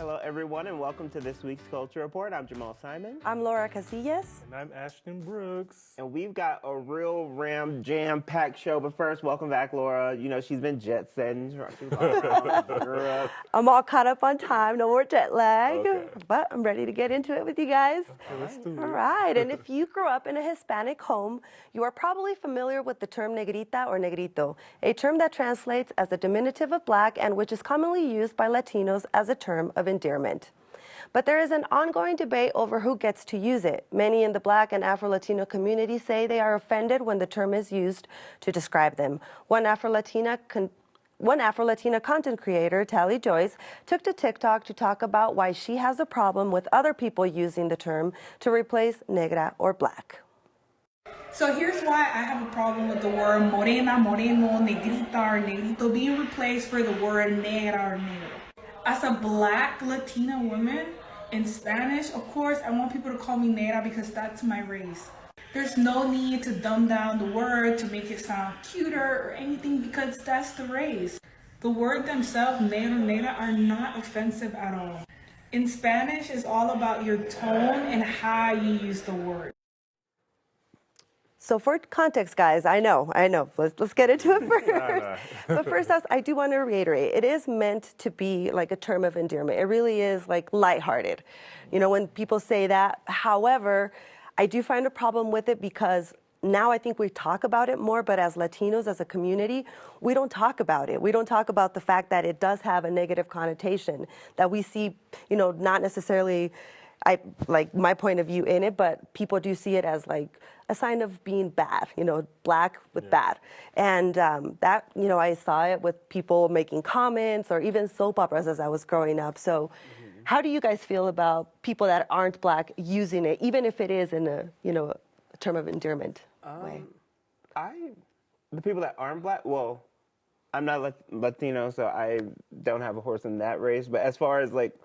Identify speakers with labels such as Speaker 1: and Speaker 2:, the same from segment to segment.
Speaker 1: Hello, everyone, and welcome to this week's Culture Report. I'm Jamal Simon.
Speaker 2: I'm Laura Casillas.
Speaker 3: And I'm Ashton Brooks.
Speaker 1: And we've got a real jam-packed show. But first, welcome back, Laura. You know, she's been jet-setting.
Speaker 2: I'm all caught up on time. No more jet lag.
Speaker 3: Okay.
Speaker 2: But I'm ready to get into it with you guys.
Speaker 3: Okay, let's do it.
Speaker 2: All right. And if you grew up in a Hispanic home, you are probably familiar with the term negrita or negrito, a term that translates as a diminutive of black and which is commonly used by Latinos as a term of endearment. But there is an ongoing debate over who gets to use it. Many in the Black and Afro-Latino community say they are offended when the term is used to describe them. One Afro-Latina content creator, Tally Joyce, took to TikTok to talk about why she has a problem with other people using the term to replace negra or black.
Speaker 4: So here's why I have a problem with the word morena, moreno, negrita, or negrito being replaced for the word negra or negro. As a Black Latina woman in Spanish, of course, I want people to call me negra because that's my race. There's no need to dumb down the word to make it sound cuter or anything because that's the race. The word themselves, negra, negra, are not offensive at all. In Spanish, it's all about your tone and how you use the word.
Speaker 2: So for context, guys, I know. Let's get into it first. But first, I do want to reiterate, it is meant to be like a term of endearment. It really is like lighthearted, you know, when people say that. However, I do find a problem with it because now I think we talk about it more, but as Latinos, as a community, we don't talk about it. We don't talk about the fact that it does have a negative connotation, that we see, you know, not necessarily like my point of view in it, but people do see it as like a sign of being bad, you know, black with bad. And that, you know, I saw it with people making comments or even soap operas as I was growing up. So how do you guys feel about people that aren't black using it, even if it is in a, you know, a term of endearment way?
Speaker 1: The people that aren't black, well, I'm not Latino, so I don't have a horse in that race. But as far as like,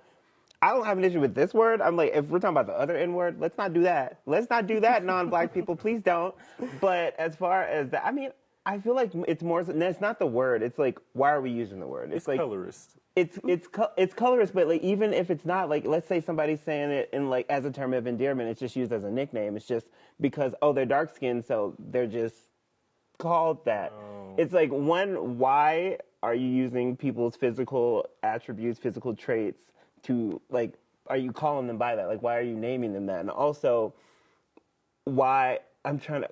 Speaker 1: I don't have an issue with this word. I'm like, if we're talking about the other N-word, let's not do that. Let's not do that, non-black people. Please don't. But as far as that, I mean, I feel like it's more, it's not the word. It's like, why are we using the word?
Speaker 3: It's
Speaker 1: like
Speaker 3: colorist.
Speaker 1: It's colorist, but like even if it's not, like let's say somebody's saying it in like as a term of endearment, it's just used as a nickname. It's just because, oh, they're dark skinned, so they're just called that. Oh. It's like, one, why are you using people's physical attributes, physical traits to, like, are you calling them by that? Like, why are you naming them that? And also, why,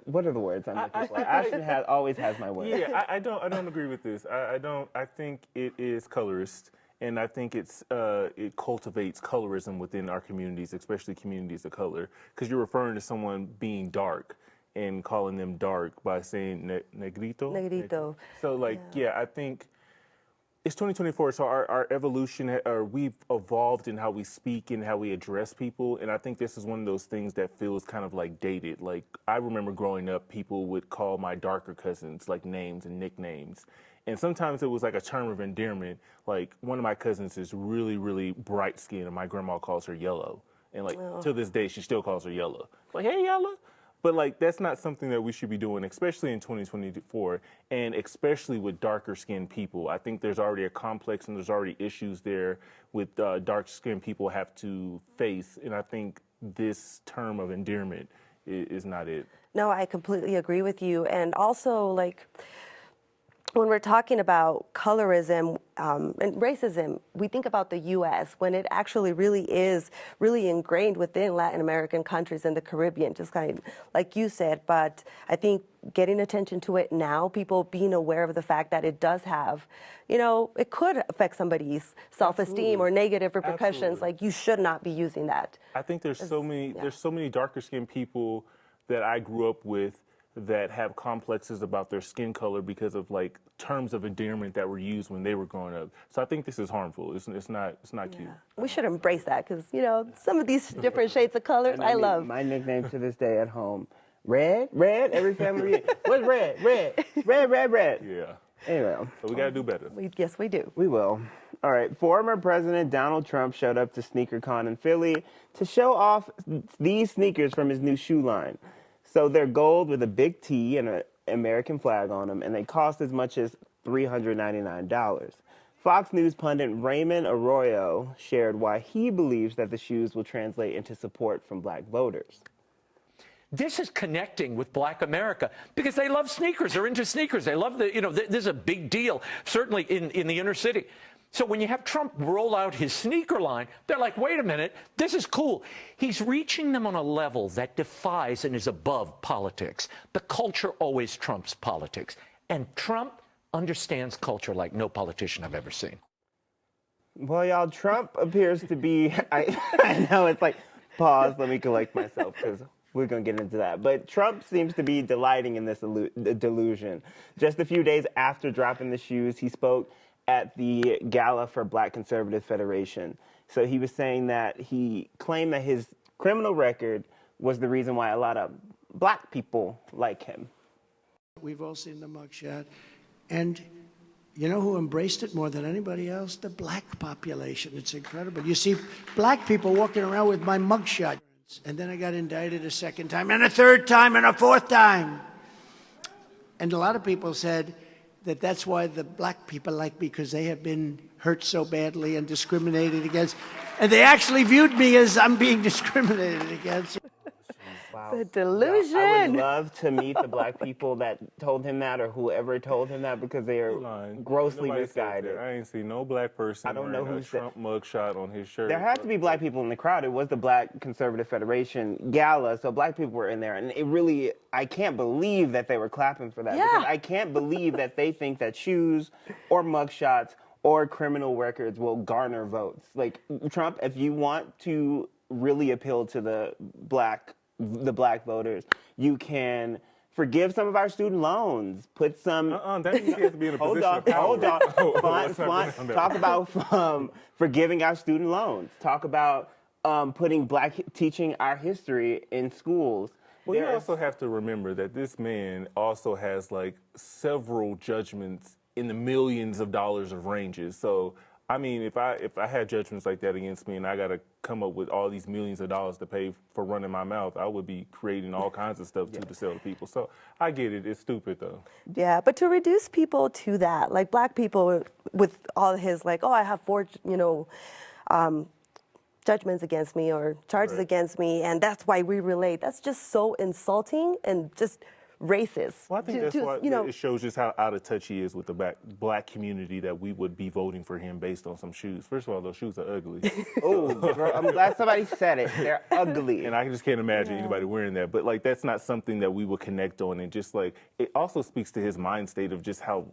Speaker 1: what are the words? Ashton always has my words.
Speaker 3: Yeah, I don't agree with this. I think it is colorist, and I think it cultivates colorism within our communities, especially communities of color, because you're referring to someone being dark and calling them dark by saying negrito.
Speaker 2: Negrito.
Speaker 3: So, like, yeah, I think it's 2024, so our evolution, we've evolved in how we speak and how we address people, and I think this is one of those things that feels kind of like dated. Like, I remember growing up, people would call my darker cousins like names and nicknames, and sometimes it was like a term of endearment. Like, one of my cousins is really, really bright skinned, and my grandma calls her Yellow, and like to this day, she still calls her Yellow. Like, hey, Yellow. But, like, that's not something that we should be doing, especially in 2024, and especially with darker-skinned people. I think there's already a complex and there's already issues there with dark-skinned people have to face, and I think this term of endearment is not it.
Speaker 2: No, I completely agree with you. And also, like, when we're talking about colorism and racism, we think about the U.S. when it actually really is really ingrained within Latin American countries and the Caribbean, just kind of like you said. But I think getting attention to it now, people being aware of the fact that it does have, you know, it could affect somebody's self-esteem or negative repercussions.
Speaker 3: Absolutely.
Speaker 2: Like, you should not be using that.
Speaker 3: I think there's so many darker-skinned people that I grew up with that have complexes about their skin color because of like terms of endearment that were used when they were growing up. So I think this is harmful. It's not cute.
Speaker 2: We should embrace that because, you know, some of these different shades of colors I love.
Speaker 1: My nickname to this day at home, Red, every family. What's red? Red.
Speaker 3: Yeah.
Speaker 1: Anyway.
Speaker 3: So we got to do better.
Speaker 2: Yes, we do.
Speaker 1: We will. All right. Former President Donald Trump showed up to SneakerCon in Philly to show off these sneakers from his new shoe line. So they're gold with a big T and an American flag on them, and they cost as much as $399. Fox News pundit Raymond Arroyo shared why he believes that the shoes will translate into support from black voters.
Speaker 5: This is connecting with black America because they love sneakers. They're into sneakers. They love this is a big deal, certainly in the inner city. So when you have Trump roll out his sneaker line, they're like, wait a minute, this is cool. He's reaching them on a level that defies and is above politics. The culture always trumps politics. And Trump understands culture like no politician I've ever seen.
Speaker 1: Well, y'all, Trump appears to be, I know it's like, pause, let me collect myself, because we're going to get into that. But Trump seems to be delighting in this delusion. Just a few days after dropping the shoes, he spoke at the gala for Black Conservative Federation. So he was saying that he claimed that his criminal record was the reason why a lot of black people like him.
Speaker 6: We've all seen the mugshot. And you know who embraced it more than anybody else? The black population. It's incredible. You see black people walking around with my mugshot. And then I got indicted a second time, and a third time, and a fourth time. And a lot of people said that that's why the black people like me, because they have been hurt so badly and discriminated against. And they actually viewed me as I'm being discriminated against.
Speaker 1: Wow.
Speaker 2: The delusion.
Speaker 1: I would love to meet the black people that told him that or whoever told him that because they are grossly
Speaker 3: Nobody said
Speaker 1: misguided.
Speaker 3: that. I ain't seen no black person
Speaker 1: I don't know
Speaker 3: wearing
Speaker 1: who
Speaker 3: a
Speaker 1: said-
Speaker 3: Trump mugshot on his shirt.
Speaker 1: There had to be black people in the crowd. It was the Black Conservative Federation gala, so black people were in there. And it really, I can't believe that they were clapping for that.
Speaker 2: Yeah.
Speaker 1: Because I can't believe that they think that shoes or mugshots or criminal records will garner votes. Like, Trump, if you want to really appeal to the black voters, you can forgive some of our student loans. Put some.
Speaker 3: That means he has to be in a position of power.
Speaker 1: Hold on.
Speaker 3: Let's not go down there.
Speaker 1: Talk about forgiving our student loans. Talk about teaching our history in schools.
Speaker 3: Well, you also have to remember that this man also has like several judgments in the millions of dollars of ranges. So, I mean, if I had judgments like that against me and I got to come up with all these millions of dollars to pay for running my mouth, I would be creating all kinds of stuff to sell to people. So I get it. It's stupid, though.
Speaker 2: Yeah, but to reduce people to that, like black people with all his like, oh, I have 4, judgments against me or charges against me, and that's why we relate. That's just so insulting and just racist.
Speaker 3: Well, I think that's why it shows just how out of touch he is with the black community that we would be voting for him based on some shoes. First of all, those shoes are ugly.
Speaker 1: Oh, girl, I'm glad somebody said it. They're ugly.
Speaker 3: And I just can't imagine anybody wearing that. But, like, that's not something that we would connect on. And just, like, it also speaks to his mind state of just how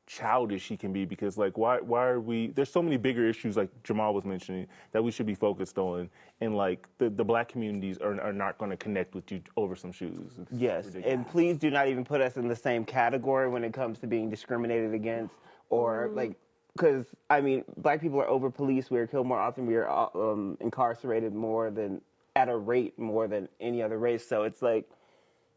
Speaker 3: childish he can be, because like why are we, there's so many bigger issues like Jamal was mentioning that we should be focused on, and like the black communities are not going to connect with you over some shoes. It's ridiculous.
Speaker 1: And please do not even put us in the same category when it comes to being discriminated against or like, because I mean black people are over policed, we are killed more often, we are incarcerated more than at a rate more than any other race. So it's like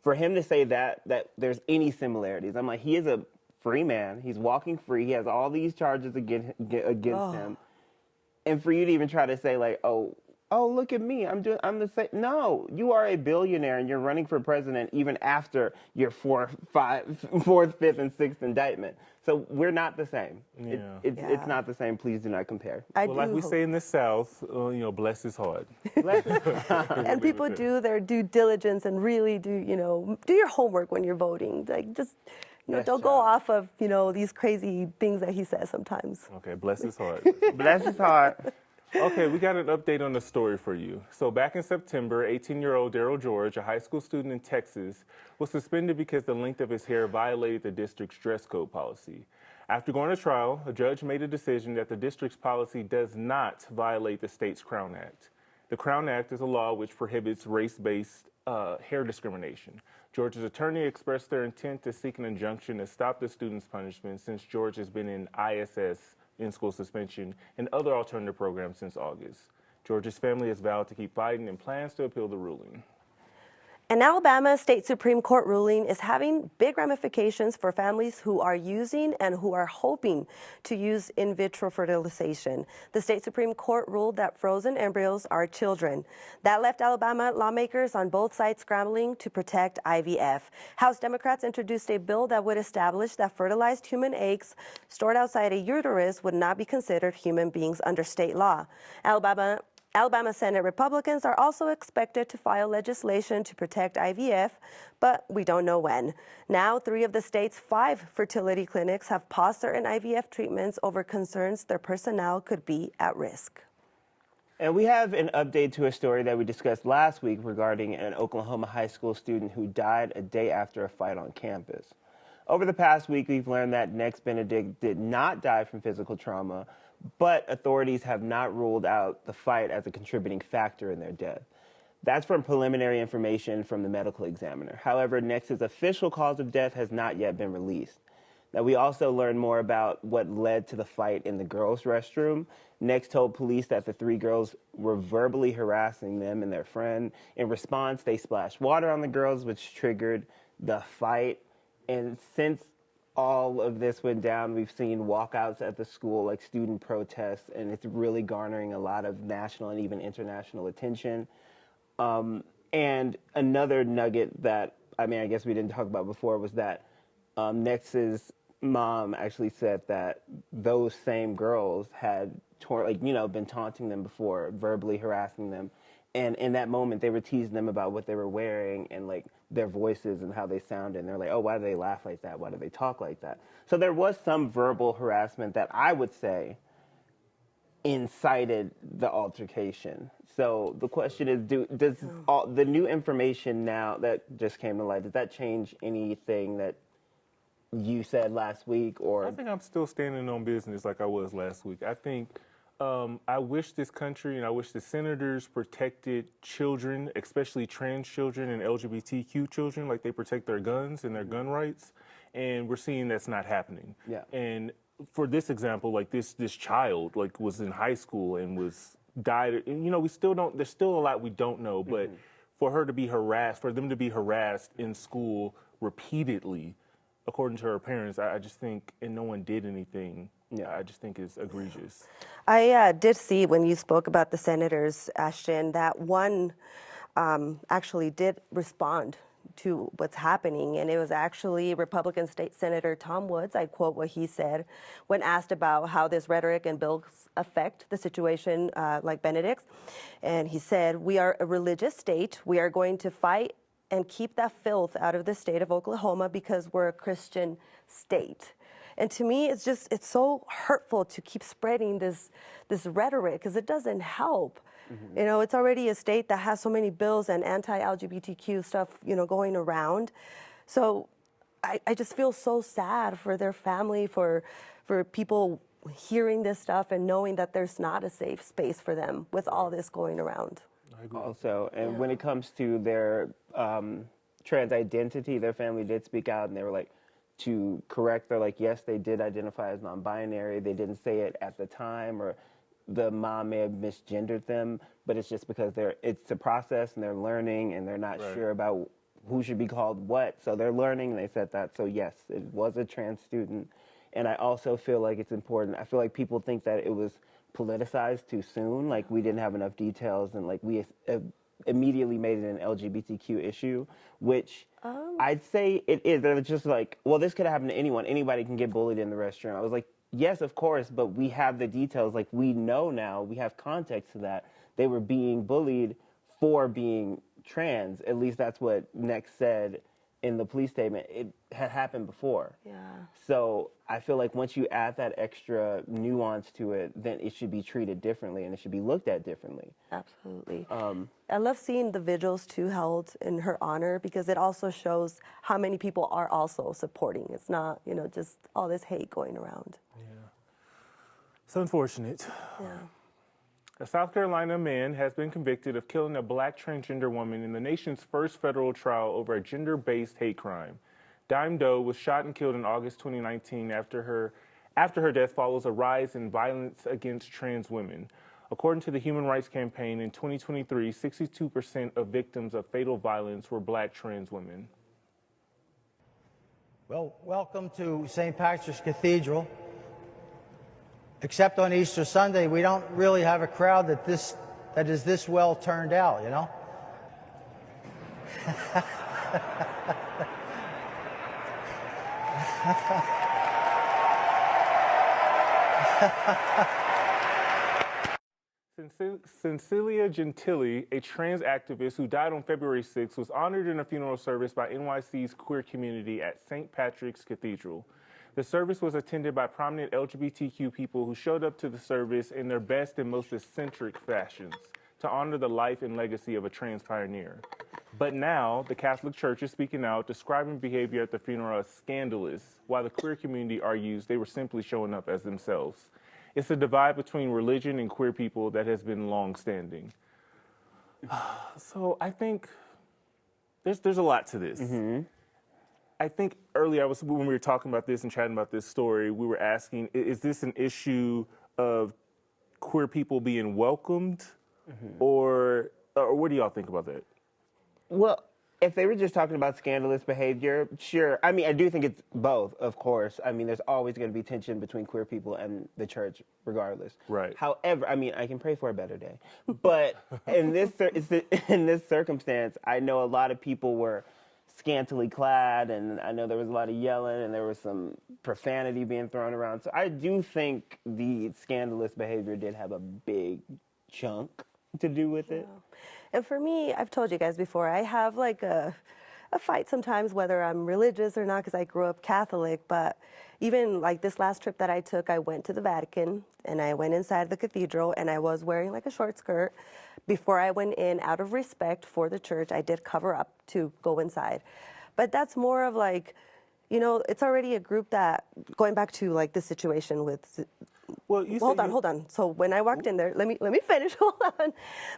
Speaker 1: for him to say that there's any similarities, I'm like, he is a free man. He's walking free. He has all these charges against him. And for you to even try to say like, oh, look at me. I'm the same. No, you are a billionaire and you're running for president even after your fourth, fifth, and sixth indictment. So we're not the same.
Speaker 3: Yeah.
Speaker 1: It's not the same. Please do not compare.
Speaker 3: Well, like we say in the South, bless his heart.
Speaker 2: And people do their due diligence and really do your homework when you're voting. Like just. Don't go off of, these crazy things that he says sometimes.
Speaker 3: Okay, bless his heart.
Speaker 1: Bless his heart.
Speaker 3: Okay, we got an update on the story for you. So back in September, 18-year-old Darryl George, a high school student in Texas, was suspended because the length of his hair violated the district's dress code policy. After going to trial, a judge made a decision that the district's policy does not violate the state's Crown Act. The Crown Act is a law which prohibits race-based hair discrimination. George's attorney expressed their intent to seek an injunction to stop the student's punishment since George has been in ISS, in-school suspension, and other alternative programs since August. George's family has vowed to keep fighting and plans to appeal the ruling.
Speaker 2: An Alabama State Supreme Court ruling is having big ramifications for families who are using and who are hoping to use in vitro fertilization. The State Supreme Court ruled that frozen embryos are children. That left Alabama lawmakers on both sides scrambling to protect IVF. House Democrats introduced a bill that would establish that fertilized human eggs stored outside a uterus would not be considered human beings under state law. Alabama Senate Republicans are also expected to file legislation to protect IVF, but we don't know when. Now, 3 of the state's 5 fertility clinics have paused certain IVF treatments over concerns their personnel could be at risk.
Speaker 1: And we have an update to a story that we discussed last week regarding an Oklahoma high school student who died a day after a fight on campus. Over the past week, we've learned that Nex Benedict did not die from physical trauma, but authorities have not ruled out the fight as a contributing factor in their death. That's from preliminary information from the medical examiner. However, Nex's official cause of death has not yet been released. Now, we also learned more about what led to the fight in the girls' restroom. Nex told police that the 3 girls were verbally harassing them and their friend. In response, they splashed water on the girls, which triggered the fight. And since all of this went down, we've seen walkouts at the school, like student protests, and it's really garnering a lot of national and even international attention. And another nugget that, I guess we didn't talk about before was that Nex's mom actually said that those same girls had been taunting them before, verbally harassing them. And in that moment, they were teasing them about what they were wearing and like their voices and how they sounded. And they're like, oh, why do they laugh like that? Why do they talk like that? So there was some verbal harassment that I would say incited the altercation. So the question is, does the new information now that just came to light, does that change anything that you said last week? Or
Speaker 3: I think I'm still standing on business like I was last week. I think I wish this country and I wish the senators protected children, especially trans children and LGBTQ children, like they protect their guns and their gun rights. And we're seeing that's not happening.
Speaker 1: Yeah.
Speaker 3: And for this example, like this child like was in high school and died. And, we still don't. There's still a lot we don't know. But for her to be harassed, for them to be harassed in school repeatedly, according to her parents, I just think, and no one did anything. Yeah, I just think it's egregious.
Speaker 2: I did see when you spoke about the senators, Ashton, that one actually did respond to what's happening. And it was actually Republican State Senator Tom Woods. I quote what he said when asked about how this rhetoric and bills affect the situation like Benedict's. And he said, "We are a religious state. We are going to fight and keep that filth out of the state of Oklahoma because we're a Christian state." And to me, it's so hurtful to keep spreading this rhetoric because it doesn't help. Mm-hmm. It's already a state that has so many bills and anti-LGBTQ stuff, going around. So I just feel so sad for their family, for people hearing this stuff and knowing that there's not a safe space for them with all this going around.
Speaker 3: I agree.
Speaker 1: Also, and when it comes to their trans identity, their family did speak out and they were like, to correct, they're like, yes, they did identify as non-binary. They didn't say it at the time, or the mom may have misgendered them, but it's just because it's a process and they're learning and they're not sure about who should be called what. So they're learning and they said that. So yes, it was a trans student. And I also feel like it's important. I feel like people think that it was politicized too soon. Like we didn't have enough details and like we immediately made it an LGBTQ issue, which I'd say it is. They're just like, well, this could happen to anyone. Anybody can get bullied in the restroom. I was like, yes, of course, but we have the details. Like we know now, we have context to that. They were being bullied for being trans. At least that's what Nex said in the police statement. It had happened before. Yeah. So I feel like once you add that extra nuance to it, then it should be treated differently and it should be looked at differently.
Speaker 2: Absolutely. I love seeing the vigils too held in her honor because it also shows how many people are also supporting. It's not, just all this hate going around.
Speaker 3: Yeah. It's unfortunate.
Speaker 2: Yeah.
Speaker 3: A South Carolina man has been convicted of killing a black transgender woman in the nation's first federal trial over a gender-based hate crime. Dime Doe was shot and killed in August 2019 after her death follows a rise in violence against trans women. According to the Human Rights Campaign, in 2023, 62% of victims of fatal violence were Black trans women.
Speaker 7: Well, welcome to St. Patrick's Cathedral. Except on Easter Sunday, we don't really have a crowd that is this well turned out, you know?
Speaker 3: Cecilia Gentili, a trans activist who died on February 6, was honored in a funeral service by NYC's queer community at St. Patrick's Cathedral. The service was attended by prominent LGBTQ people who showed up to the service in their best and most eccentric fashions to honor the life and legacy of a trans pioneer. But now, the Catholic Church is speaking out, describing behavior at the funeral as scandalous, while the queer community argues they were simply showing up as themselves. It's a divide between religion and queer people that has been long-standing. So I think there's a lot to this. I think earlier, when we were talking about this and chatting about this story, we were asking, is this an issue of queer people being welcomed? Or what do y'all think about that?
Speaker 1: Well, if they were just talking about scandalous behavior, sure. I mean, I do think it's both, of course. I mean, there's always going to be tension between queer people and the church, regardless.
Speaker 3: Right.
Speaker 1: However, I mean, I can pray for a better day. But in this circumstance, I know a lot of people were scantily clad, and I know there was a lot of yelling, and there was some profanity being thrown around. So I do think the scandalous behavior did have a big chunk to do with it.
Speaker 2: And for me, I've told you guys before, I have like a fight sometimes whether I'm religious or not because I grew up Catholic. But even like this last trip that I took, I went to the Vatican and I went inside the cathedral and I was wearing like a short skirt. Before I went in, out of respect for the church, I did cover up to go inside. But that's more of like, you know, it's already a group that, going back to like the situation with,
Speaker 3: well,
Speaker 2: hold on. So when I walked in there, let me finish, hold on.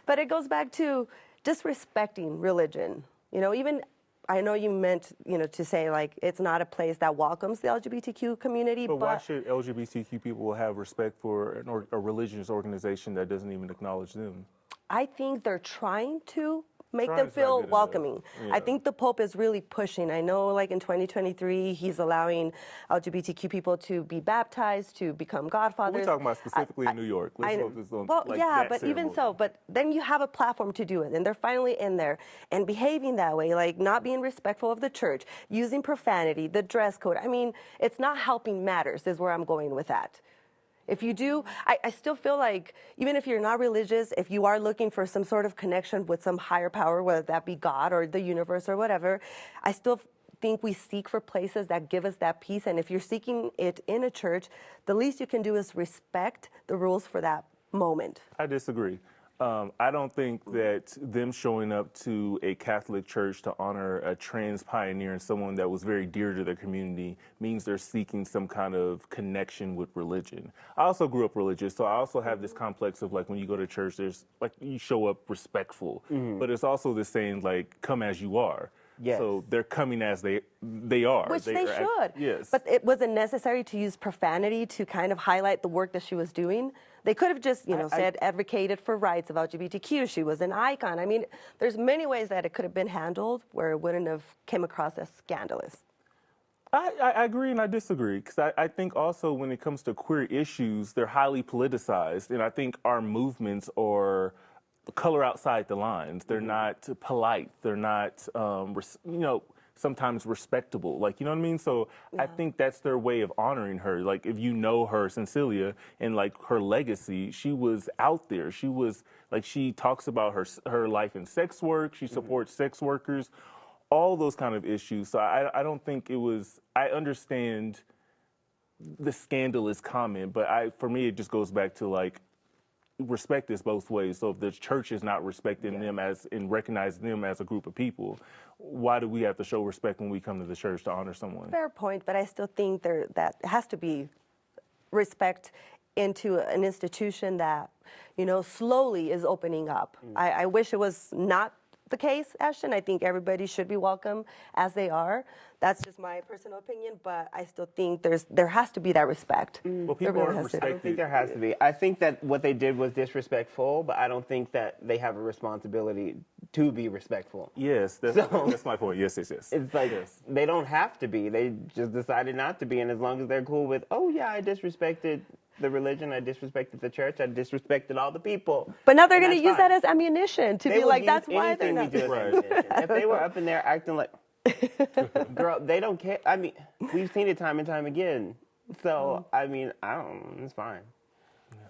Speaker 2: But it goes back to disrespecting religion. You know, even, I know you meant, you know, to say like, it's not a place that welcomes the LGBTQ community,
Speaker 3: but why should LGBTQ people have respect for a religious organization that doesn't even acknowledge them?
Speaker 2: I think they're trying to make them feel welcoming. Yeah. I think the Pope is really pushing. I know like in 2023, he's allowing LGBTQ people to be baptized, to become godfathers.
Speaker 3: We're talking about specifically in New York. Let's focus on like
Speaker 2: yeah,
Speaker 3: that
Speaker 2: but
Speaker 3: ceremony.
Speaker 2: even so, but then you have a platform to do it, and they're finally in there and behaving that way, like not being respectful of the church, using profanity, the dress code. I mean, it's not helping matters is where I'm going with that. If you do, I still feel like even if you're not religious, if you are looking for some sort of connection with some higher power, whether that be God or the universe or whatever, I still think we seek for places that give us that peace. And if you're seeking it in a church, the least you can do is respect the rules for that moment.
Speaker 3: I disagree. I don't think that them showing up to a Catholic church to honor a trans pioneer and someone that was very dear to their community means they're seeking some kind of connection with religion. I also grew up religious, so I also have this complex of like when you go to church, there's like you show up respectful, but it's also this saying like come as you are.
Speaker 1: Yes.
Speaker 3: So they're coming as they are.
Speaker 2: Which they should.
Speaker 3: Yes.
Speaker 2: But it wasn't necessary to use profanity to kind of highlight the work that she was doing. They could have just, advocated for rights of LGBTQ. She was an icon. I mean, there's many ways that it could have been handled where it wouldn't have came across as scandalous.
Speaker 3: I agree and I disagree because I think also when it comes to queer issues, they're highly politicized. And I think our movements are color outside the lines. They're not polite. They're not, sometimes respectable. Like, you know what I mean? So yeah. I think that's their way of honoring her. Like, if you know her, Cecilia, and like her legacy, she was out there. She was like, she talks about her life in sex work. She supports sex workers, all those kind of issues. So I don't think it was, I understand the scandalous comment, but for me, it just goes back to like, respect is both ways. So if the church is not respecting them and recognizing them as a group of people, why do we have to show respect when we come to the church to honor someone?
Speaker 2: Fair point, but I still think that has to be respect into an institution that, slowly is opening up. I wish it was not the case, Ashton. I think everybody should be welcome as they are. That's just my personal opinion, but I still think there has to be that respect.
Speaker 3: Well,
Speaker 2: There
Speaker 3: people
Speaker 2: really
Speaker 3: aren't
Speaker 2: has to be.
Speaker 1: I don't think there has to be. I think that what they did was disrespectful, but I don't think that they have a responsibility to be respectful.
Speaker 3: Yes, that's my point. Yes.
Speaker 1: It's like they don't have to be. They just decided not to be, and as long as they're cool with, oh yeah, I disrespected the religion, I disrespected the church, I disrespected all the people.
Speaker 2: But now they're
Speaker 1: And
Speaker 2: going to
Speaker 1: that's
Speaker 2: use that
Speaker 1: fine.
Speaker 2: as ammunition to
Speaker 1: They
Speaker 2: be
Speaker 1: would
Speaker 2: like,
Speaker 1: use
Speaker 2: that's why they're
Speaker 1: anything we
Speaker 2: not.
Speaker 1: do as ammunition. If they were up in there acting like, girl, they don't care. I mean, we've seen it time and time again. So, I mean, it's fine.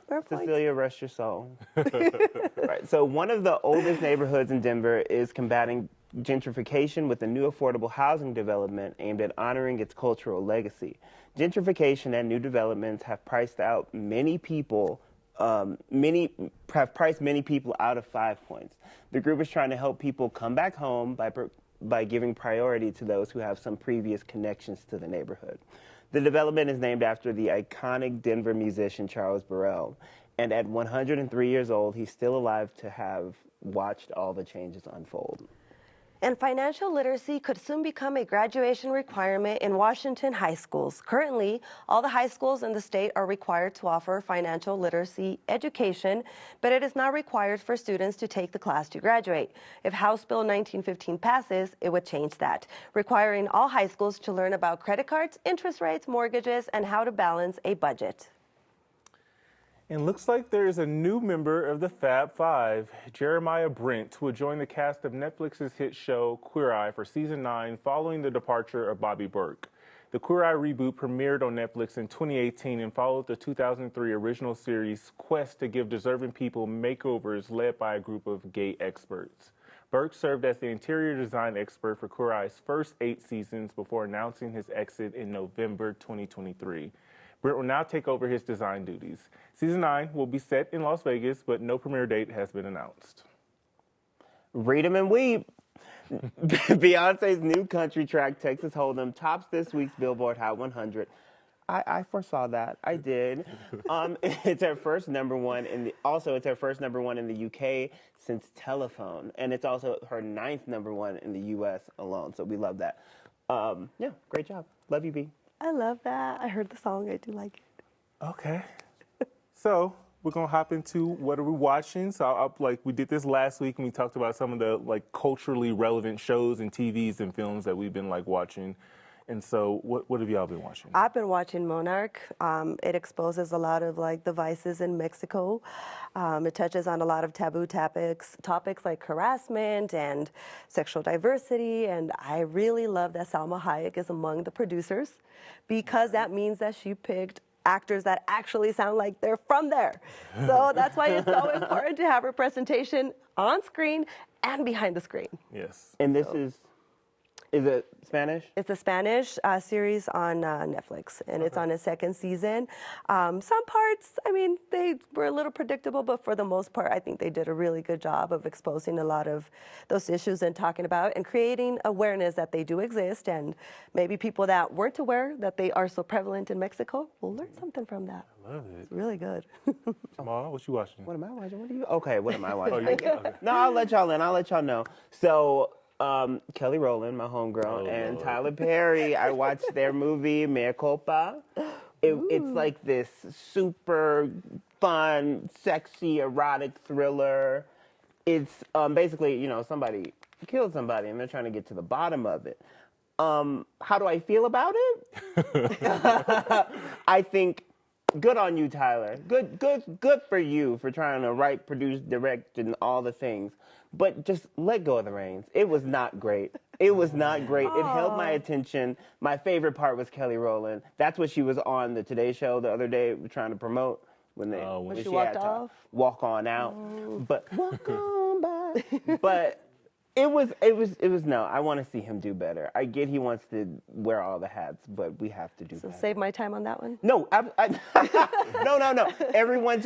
Speaker 2: Fair point.
Speaker 1: Cecilia, rest your soul. Right. So one of the oldest neighborhoods in Denver is combating gentrification with a new affordable housing development aimed at honoring its cultural legacy. Gentrification and new developments have priced out many people. Many people out of 5 Points. The group is trying to help people come back home by giving priority to those who have some previous connections to the neighborhood. The development is named after the iconic Denver musician Charles Burrell, and at 103 years old, he's still alive to have watched all the changes unfold.
Speaker 2: And financial literacy could soon become a graduation requirement in Washington high schools. Currently, all the high schools in the state are required to offer financial literacy education, but it is not required for students to take the class to graduate. If House Bill 1915 passes, it would change that, requiring all high schools to learn about credit cards, interest rates, mortgages, and how to balance a budget.
Speaker 3: And looks like there is a new member of the Fab Five, Jeremiah Brent, who will join the cast of Netflix's hit show Queer Eye for season 9 following the departure of Bobby Burke. The Queer Eye reboot premiered on Netflix in 2018 and followed the 2003 original series' quest to give deserving people makeovers led by a group of gay experts. Burke served as the interior design expert for Queer Eye's first 8 seasons before announcing his exit in November 2023. Brent will now take over his design duties. Season 9 will be set in Las Vegas, but no premiere date has been announced.
Speaker 1: Read 'em and weep. Beyonce's new country track, Texas Hold'em, tops this week's Billboard Hot 100. I foresaw that. I did. It's her first number one it's her first number one in the UK since Telephone, and it's also her 9th number one in the US alone. So we love that. Yeah, great job. Love you, B.
Speaker 2: I love that. I heard the song. I do like it.
Speaker 3: Okay. So we're gonna hop into what are we watching. So we did this last week, and we talked about some of the culturally relevant shows and TVs and films that we've been watching. And so, what have y'all been watching?
Speaker 2: I've been watching Monarch. It exposes a lot of the vices in Mexico. It touches on a lot of taboo topics like harassment and sexual diversity. And I really love that Salma Hayek is among the producers, because that means that she picked actors that actually sound like they're from there. So that's why it's so important to have representation on screen and behind the screen.
Speaker 3: Yes.
Speaker 1: And this is it Spanish?
Speaker 2: It's a Spanish series on Netflix, and it's on its 2nd season. Some parts, they were a little predictable, but for the most part, I think they did a really good job of exposing a lot of those issues and talking about and creating awareness that they do exist, and maybe people that weren't aware that they are so prevalent in Mexico will learn something from that.
Speaker 3: I love it.
Speaker 2: It's really good.
Speaker 3: Jamal, what you watching?
Speaker 1: What am I watching? What are you? Okay, what am I watching?
Speaker 3: Okay.
Speaker 1: No, I'll let y'all in. I'll let y'all know. So, Kelly Rowland, my homegirl, and Tyler Perry, I watched their movie, Mea Culpa. It's like this super fun, sexy, erotic thriller. It's basically, somebody killed somebody and they're trying to get to the bottom of it. How do I feel about it? I think good on you, Tyler. Good for you for trying to write, produce, direct, and all the things. But just let go of the reins. It was not great. It was not great. It held my attention. My favorite part was Kelly Rowland. That's what she was on the Today Show the other day trying to promote when
Speaker 2: she walked
Speaker 1: had to
Speaker 2: off?
Speaker 1: walk on out. But walk on by. But it was no. I want to see him do better. I get he wants to wear all the hats, but we have to do
Speaker 2: So
Speaker 1: better.
Speaker 2: save my time on that one.
Speaker 1: No, no. Everyone,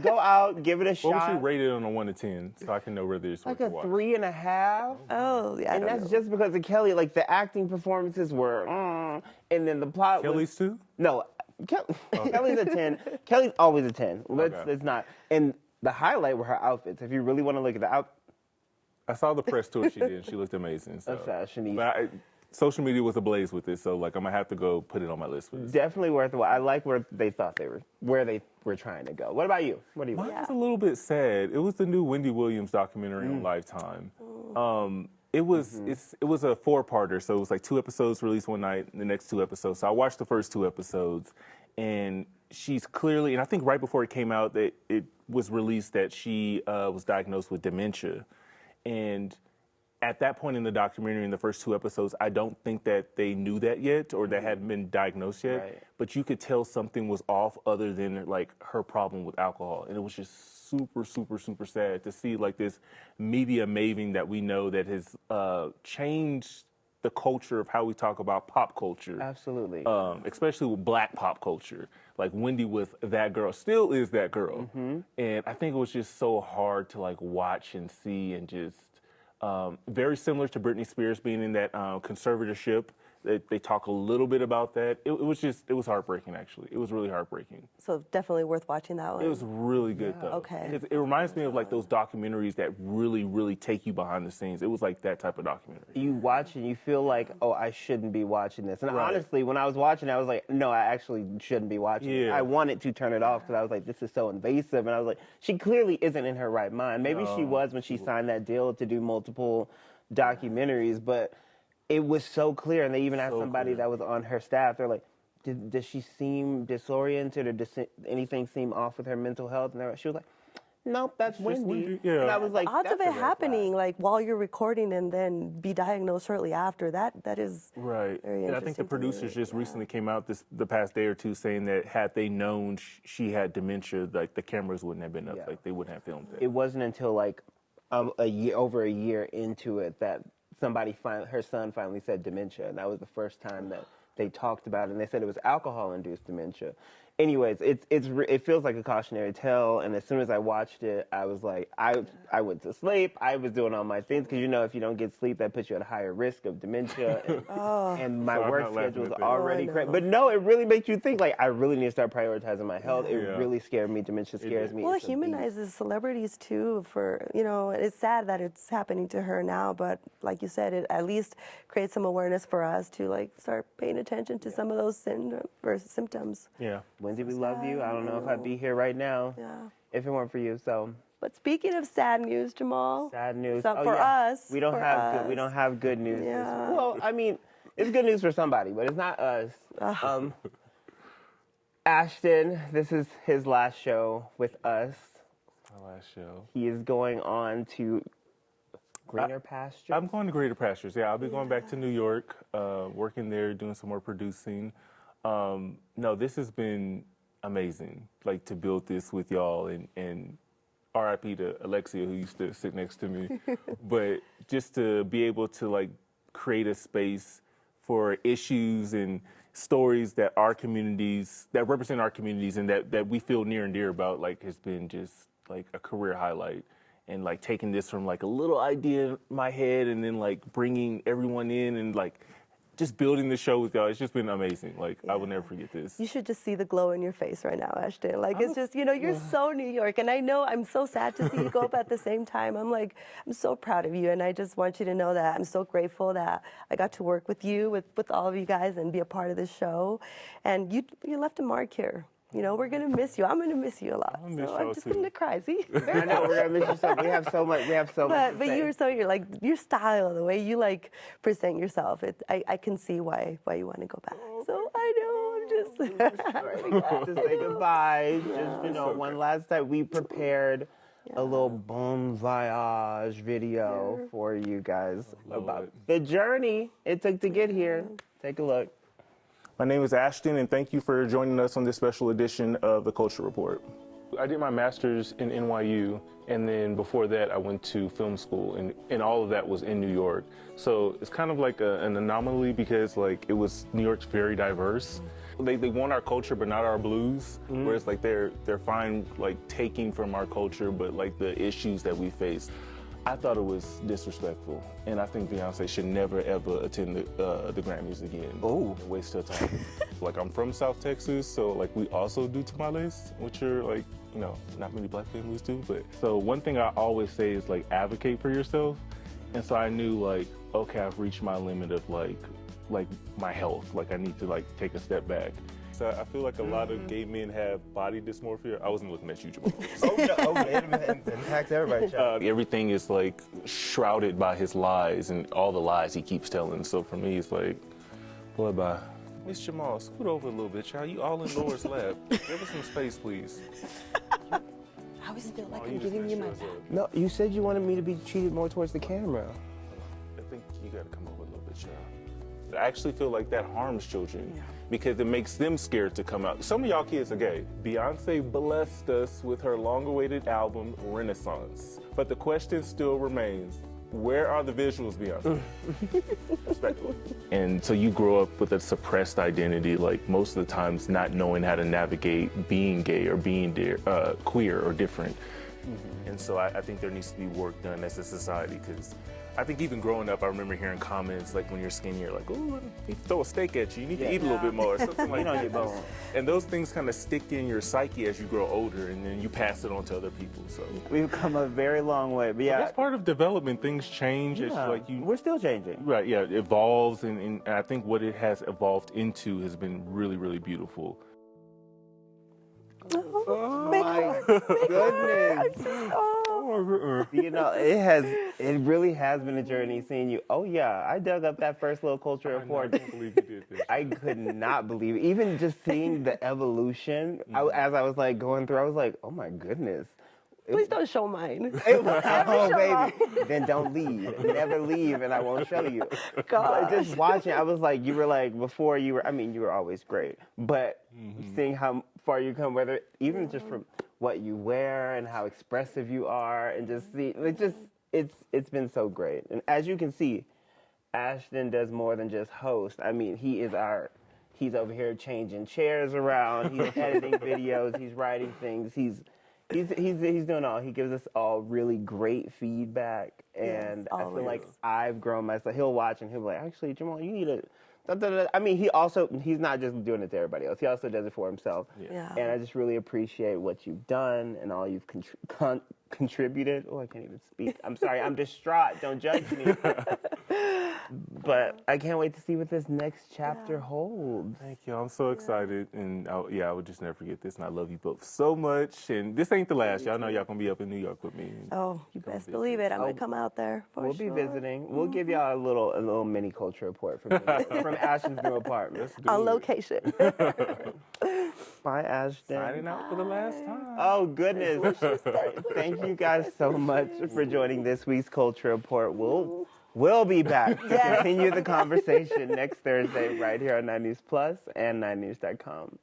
Speaker 1: go out, give it a shot.
Speaker 3: What was you rated on a 1 to 10, so I can know whether it's worth
Speaker 1: Like
Speaker 3: to
Speaker 1: a
Speaker 3: watch?
Speaker 1: 3.5.
Speaker 2: Oh, yeah.
Speaker 1: And that's just because of Kelly. Like the acting performances were, and then the plot.
Speaker 3: Kelly's too?
Speaker 1: No, Kelly's a 10. Kelly's always a 10. Let's not. And the highlight were her outfits. If you really want to look at the
Speaker 3: I saw the press tour she did. She looked amazing. So.
Speaker 1: A fashionista.
Speaker 3: But social media was ablaze with it, so like I'm gonna have to go put it on my list for this.
Speaker 1: Definitely worth it. I like where they were trying to go. What about you? What do you
Speaker 3: Mine
Speaker 1: want?
Speaker 3: was a little bit sad. It was the new Wendy Williams documentary on Lifetime. It was it was a 4-parter, so it was like 2 episodes released one night, and the next 2 episodes. So I watched the first 2 episodes, and she's clearly, and I think right before it came out that it was released that she was diagnosed with dementia, and at that point in the documentary, in the first 2 episodes, I don't think that they knew that yet or that hadn't been diagnosed yet.
Speaker 1: Right.
Speaker 3: But you could tell something was off other than like her problem with alcohol. And it was just super, super, super sad to see like this media maven that we know that has changed the culture of how we talk about pop culture.
Speaker 1: Absolutely.
Speaker 3: Especially with Black pop culture. Like Wendy was that girl, still is that girl. And I think it was just so hard to like watch and see and just very similar to Britney Spears being in that conservatorship. They talk a little bit about that. It was heartbreaking, actually. It was really heartbreaking.
Speaker 2: So definitely worth watching that one.
Speaker 3: It was really good, though.
Speaker 2: Okay.
Speaker 3: It reminds me of like those documentaries that really, really take you behind the scenes. It was like that type of documentary.
Speaker 1: You watch and you feel like, oh, I shouldn't be watching this. And
Speaker 3: Right.
Speaker 1: honestly, when I was watching, I was like, no, I actually shouldn't be watching it.
Speaker 3: Yeah.
Speaker 1: I wanted to turn it off because I was like, this is so invasive. And I was like, she clearly isn't in her right mind. Maybe she was when she signed that deal to do multiple documentaries, but it was so clear. And they even asked somebody that was on her staff, they're like, does she seem disoriented or does anything seem off with her mental health? And she was like, nope, that's Wendy.
Speaker 3: Wendy, yeah.
Speaker 1: And I was like,
Speaker 2: Odds
Speaker 1: that's
Speaker 2: of
Speaker 1: a
Speaker 2: it
Speaker 1: red flag.
Speaker 2: happening like while you're recording and then be diagnosed shortly after that is
Speaker 3: Right.
Speaker 2: very
Speaker 3: And I think the
Speaker 2: interesting to
Speaker 3: producers
Speaker 2: me.
Speaker 3: just recently came out the past day or two saying that had they known she had dementia, like the cameras wouldn't have been up, like they wouldn't have filmed it.
Speaker 1: It wasn't until like over a year into it that her son finally said dementia, and that was the first time that they talked about it. And they said it was alcohol-induced dementia. Anyways, it feels like a cautionary tale. And as soon as I watched it, I was like, I went to sleep. I was doing all my things because if you don't get sleep, that puts you at a higher risk of dementia. And my
Speaker 3: So I'm
Speaker 1: work
Speaker 3: not laughing
Speaker 1: schedule was
Speaker 3: at that.
Speaker 1: already
Speaker 2: Oh, I
Speaker 1: crazy.
Speaker 2: know.
Speaker 1: But no, it really makes you think. Like I really need to start prioritizing my health. It really scared me. Dementia scares me.
Speaker 2: Well, it
Speaker 1: It's a beast.
Speaker 2: humanizes celebrities too. It's sad that it's happening to her now, but like you said, it at least creates some awareness for us to like start paying attention to some of those symptoms.
Speaker 3: Yeah.
Speaker 1: Wendy, we love you. I don't know if I'd be here right now if it weren't for you. So
Speaker 2: But speaking of sad news, Jamal.
Speaker 1: sad news.
Speaker 2: So
Speaker 1: Oh,
Speaker 2: for
Speaker 1: yeah.
Speaker 2: us,
Speaker 1: we don't
Speaker 2: for
Speaker 1: have
Speaker 2: us.
Speaker 1: we don't have good news.
Speaker 2: Yeah.
Speaker 1: Well, I mean, it's good news for somebody, but it's not us. Ashton, this is his last show with us.
Speaker 3: My last show.
Speaker 1: He is going on to greener pastures.
Speaker 3: I'm going to Greater Pastures. Yeah, I'll be going back to New York, working there, doing some more producing. No, this has been amazing, like to build this with y'all and RIP to Alexia, who used to sit next to me. But just to be able to like create a space for issues and stories that our communities, that represent our communities and that we feel near and dear about, like has been just like a career highlight. And like taking this from like a little idea in my head and then like bringing everyone in and like just building the show with y'all. It's just been amazing. Like I will never forget this.
Speaker 2: You should just see the glow in your face right now, Ashton. Like it's just, you're so New York. And I know I'm so sad to see you go up at the same time. I'm so proud of you. And I just want you to know that I'm so grateful that I got to work with you, with all of you guys and be a part of this show. And you left a mark here. We're going to miss you. I'm going to miss you a lot.
Speaker 3: I'm gonna miss
Speaker 2: So I'm
Speaker 3: y'all
Speaker 2: just
Speaker 3: too.
Speaker 2: going to cry. See?
Speaker 1: I know we're gonna miss you so. We have so much.
Speaker 2: But
Speaker 1: to say.
Speaker 2: you're like your style, the way you like present yourself. I can see why you want to go back. So I know I'm just.
Speaker 1: We have to say goodbye. Just one last time. We prepared a little bon voyage video for you guys about the journey it took to get here. Take a look.
Speaker 3: My name is Ashton, and thank you for joining us on this special edition of the Culture Report. I did my master's in NYU, and then before that, I went to film school, and all of that was in New York. So it's kind of like an anomaly because like it was New York's very diverse. They want our culture, but not our blues. Whereas like they're fine like taking from our culture, but like the issues that we face. I thought it was disrespectful, and I think Beyonce should never ever attend the Grammys again.
Speaker 1: Oh,
Speaker 3: waste her time. Like I'm from South Texas, so like we also do tamales, which are like not many black families do. But so one thing I always say is like advocate for yourself. And so I knew like, okay, I've reached my limit of like my health. Like I need to like take a step back. So I feel like a lot of gay men have body dysmorphia. I wasn't looking at you, Jamal.
Speaker 1: It impacts everybody, child.
Speaker 3: Everything is like shrouded by his lies and all the lies he keeps telling. So for me, it's like, boy, bye. Miss Jamal, scoot over a little bit, child. You all in Laura's lap. Give us some space, please.
Speaker 2: I always feel like I'm
Speaker 3: just
Speaker 2: giving you
Speaker 3: messed
Speaker 2: my
Speaker 3: yours
Speaker 2: back.
Speaker 3: up.
Speaker 1: No, you said you wanted me to be treated more towards the camera.
Speaker 3: I think you gotta come over a little bit, child. I actually feel like that harms children because it makes them scared to come out. Some of y'all kids are gay. Beyonce blessed us with her long-awaited album, Renaissance. But the question still remains, where are the visuals, Beyonce? Respectfully. And so you grow up with a suppressed identity, like most of the times not knowing how to navigate being gay or being queer or different. And so I think there needs to be work done as a society because I think even growing up, I remember hearing comments like when you're skinny, you're like, "Oh, he throw a steak at you. You need to eat a little bit more," or something like
Speaker 1: on your
Speaker 3: that.
Speaker 1: bone.
Speaker 3: And those things kind of stick in your psyche as you grow older, and then you pass it on to other people. So
Speaker 1: We've come a very long way, but yeah,
Speaker 3: that's part of development. Things change as like you.
Speaker 1: we're still changing.
Speaker 3: Right, yeah, it evolves, and I think what it has evolved into has been really, really beautiful.
Speaker 1: Oh my goodness. You know, it really has been a journey seeing you. Oh yeah, I dug up that first little culture
Speaker 3: I
Speaker 1: report.
Speaker 3: can't believe you did this.
Speaker 1: I could not believe it. Even just seeing the evolution, as I was like going through, I was like, oh my goodness.
Speaker 2: Please don't show mine.
Speaker 1: Oh, baby. Then don't leave. Never leave, and I won't show you.
Speaker 2: God.
Speaker 1: Just watching, I was like, you were like, before you were, I mean, you were always great, but seeing how far you come, whether, even just from what you wear and how expressive you are, and just see, it's been so great. And as you can see, Ashton does more than just host. I mean, he's over here changing chairs around, he's editing videos, he's writing things, He's doing all. He gives us all really great feedback, and I feel like I've grown myself. He'll watch and he'll be like, "Actually, Jamal, you need to." I mean, he's not just doing it to everybody else. He also does it for himself.
Speaker 2: Yeah.
Speaker 1: And I just really appreciate what you've done and all you've contributed. Oh, I can't even speak. I'm sorry. I'm distraught. Don't judge me. But I can't wait to see what this next chapter holds.
Speaker 3: Thank you. I'm so excited, and I would just never forget this. And I love you both so much. And this ain't the last. Y'all know y'all gonna be up in New York with me.
Speaker 2: Oh, you best believe it. I'm gonna come out there for
Speaker 1: We'll
Speaker 2: sure.
Speaker 1: be visiting. We'll give y'all a little mini culture report from Ashton's new apartment.
Speaker 2: On location.
Speaker 1: Bye, Ashton.
Speaker 3: Signing out for the last time.
Speaker 1: Oh, goodness. Thank you guys so much for joining this week's Culture Report. We'll be back to continue the conversation next Thursday right here on 9 News Plus and 9news.com.